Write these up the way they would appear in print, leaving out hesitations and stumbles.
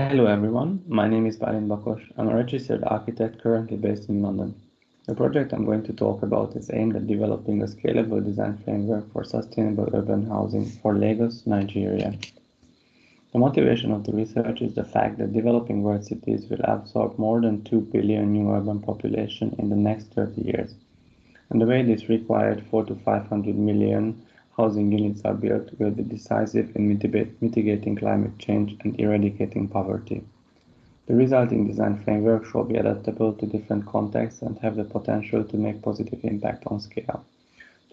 Hello everyone, my name is Bakos. I'm a registered architect currently based in London. The project I'm going to talk about is aimed at developing a scalable design framework for sustainable urban housing for Lagos, Nigeria. The motivation of the research is the fact that developing world cities will absorb more than 2 billion new urban population in the next 30 years. And the way this required 4 to 500 million housing units are built will be decisive in mitigating climate change and eradicating poverty. The resulting design framework shall be adaptable to different contexts and have the potential to make positive impact on scale.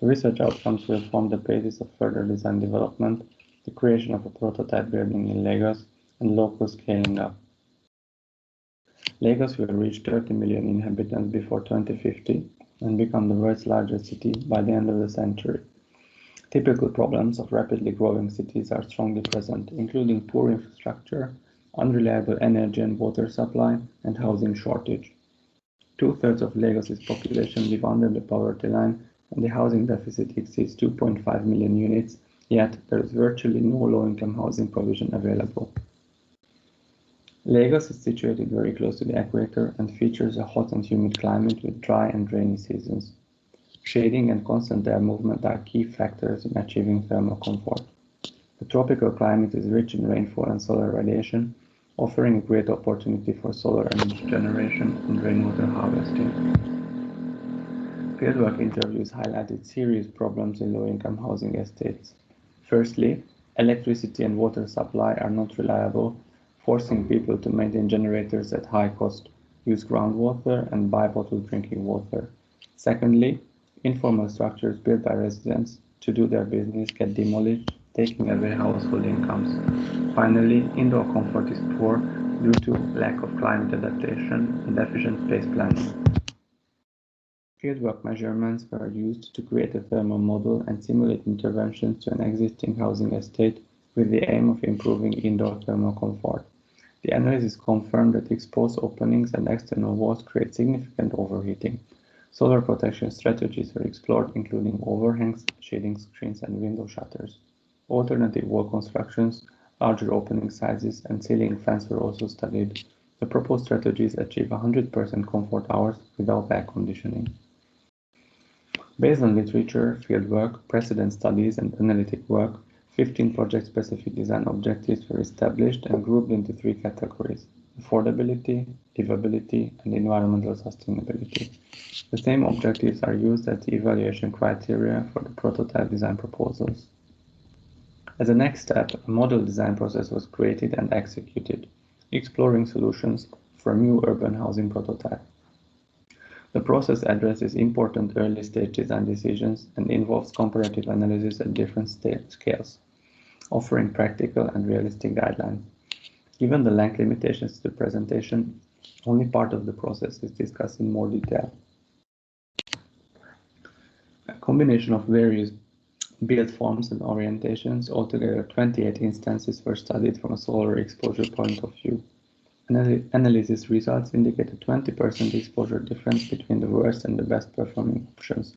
The research outcomes will form the basis of further design development, the creation of a prototype building in Lagos, and local scaling up. Lagos will reach 30 million inhabitants before 2050 and become the world's largest city by the end of the century. Typical problems of rapidly growing cities are strongly present, including poor infrastructure, unreliable energy and water supply, and housing shortage. Two-thirds of Lagos's population live under the poverty line, and the housing deficit exceeds 2.5 million units, yet there is virtually no low-income housing provision available. Lagos is situated very close to the equator and features a hot and humid climate with dry and rainy seasons. Shading and constant air movement are key factors in achieving thermal comfort. The tropical climate is rich in rainfall and solar radiation, offering a great opportunity for solar energy generation and rainwater harvesting. Fieldwork interviews highlighted serious problems in low-income housing estates. Firstly, electricity and water supply are not reliable, forcing people to maintain generators at high cost, use groundwater, and buy bottled drinking water. Secondly, informal structures built by residents to do their business get demolished, taking away household incomes. Finally, indoor comfort is poor due to lack of climate adaptation and efficient space planning. Fieldwork measurements were used to create a thermal model and simulate interventions to an existing housing estate with the aim of improving indoor thermal comfort. The analysis confirmed that exposed openings and external walls create significant overheating. Solar protection strategies were explored, including overhangs, shading screens, and window shutters. Alternative wall constructions, larger opening sizes, and ceiling fans were also studied. The proposed strategies achieve 100% comfort hours without air conditioning. Based on literature, fieldwork, precedent studies, and analytic work, 15 project-specific design objectives were established and grouped into 3 categories: affordability, livability, and environmental sustainability. The same objectives are used as the evaluation criteria for the prototype design proposals. As a next step, a model design process was created and executed, exploring solutions for a new urban housing prototype. The process addresses important early-stage design decisions and involves comparative analysis at different scales, offering practical and realistic guidelines. Given the length limitations to the presentation, only part of the process is discussed in more detail. A combination of various build forms and orientations, altogether 28 instances were studied from a solar exposure point of view. Analysis results indicate a 20% exposure difference between the worst and the best performing options.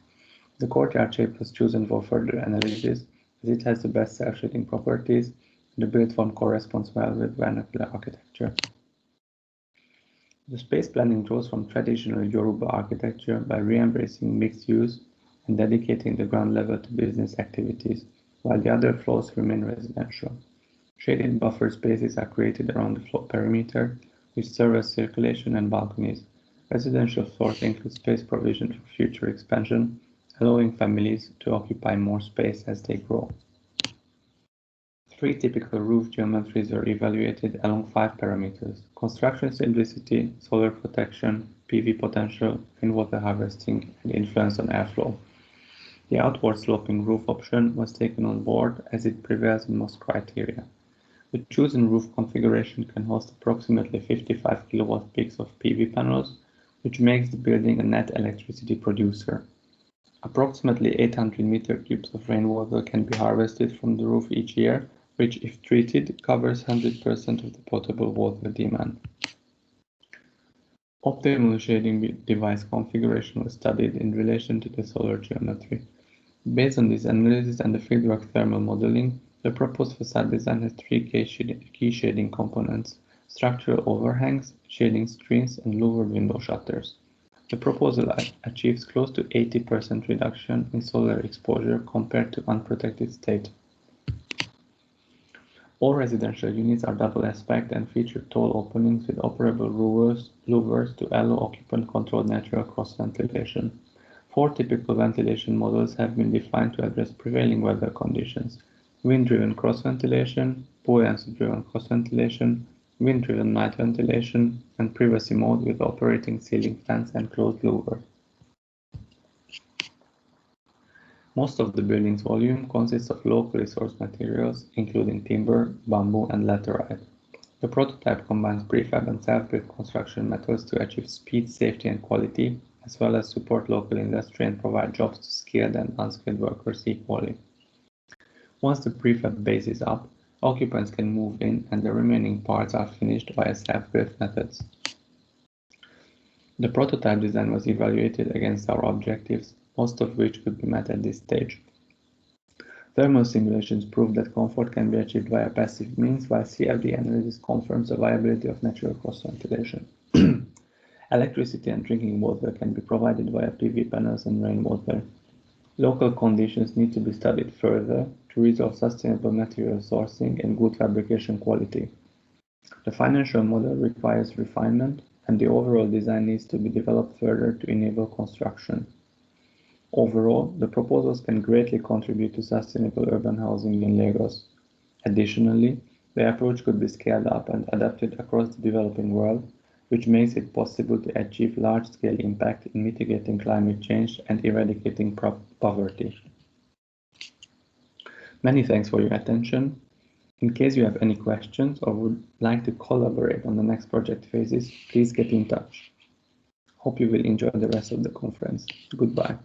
The courtyard shape was chosen for further analysis as it has the best self-shading properties and the build form corresponds well with vernacular architecture. The space planning draws from traditional Yoruba architecture by re-embracing mixed use and dedicating the ground level to business activities, while the other floors remain residential. Shaded buffer spaces are created around the floor perimeter, which serve as circulation and balconies. Residential floors include space provision for future expansion, allowing families to occupy more space as they grow. 3 typical roof geometries were evaluated along 5 parameters: construction simplicity, solar protection, PV potential, rainwater harvesting, and influence on airflow. The outward sloping roof option was taken on board as it prevails in most criteria. The chosen roof configuration can host approximately 55 kilowatt peaks of PV panels, which makes the building a net electricity producer. Approximately 800 meter cubes of rainwater can be harvested from the roof each year, which, if treated, covers 100% of the potable water demand. Optimal shading device configuration was studied in relation to the solar geometry. Based on this analysis and the fieldwork thermal modeling, the proposed facade design has 3 key shading components: structural overhangs, shading screens, and lower window shutters. The proposal achieves close to 80% reduction in solar exposure compared to unprotected state. All residential units are double aspect and feature tall openings with operable louvers to allow occupant-controlled natural cross-ventilation. 4 typical ventilation models have been defined to address prevailing weather conditions: wind-driven cross-ventilation, buoyancy-driven cross-ventilation, wind-driven night ventilation, and privacy mode with operating ceiling fans and closed louver. Most of the building's volume consists of locally sourced materials, including timber, bamboo, and laterite. The prototype combines prefab and self-built construction methods to achieve speed, safety, and quality, as well as support local industry and provide jobs to skilled and unskilled workers equally. Once the prefab base is up, occupants can move in and the remaining parts are finished via self-built methods. The prototype design was evaluated against our objectives, most of which could be met at this stage. Thermal simulations prove that comfort can be achieved via passive means, while CFD analysis confirms the viability of natural cross-ventilation. Electricity and drinking water can be provided via PV panels and rainwater. Local conditions need to be studied further to resolve sustainable material sourcing and good fabrication quality. The financial model requires refinement, and the overall design needs to be developed further to enable construction. Overall, the proposals can greatly contribute to sustainable urban housing in Lagos. Additionally, the approach could be scaled up and adapted across the developing world, which makes it possible to achieve large-scale impact in mitigating climate change and eradicating poverty. Many thanks for your attention. In case you have any questions or would like to collaborate on the next project phases, please get in touch. Hope you will enjoy the rest of the conference. Goodbye.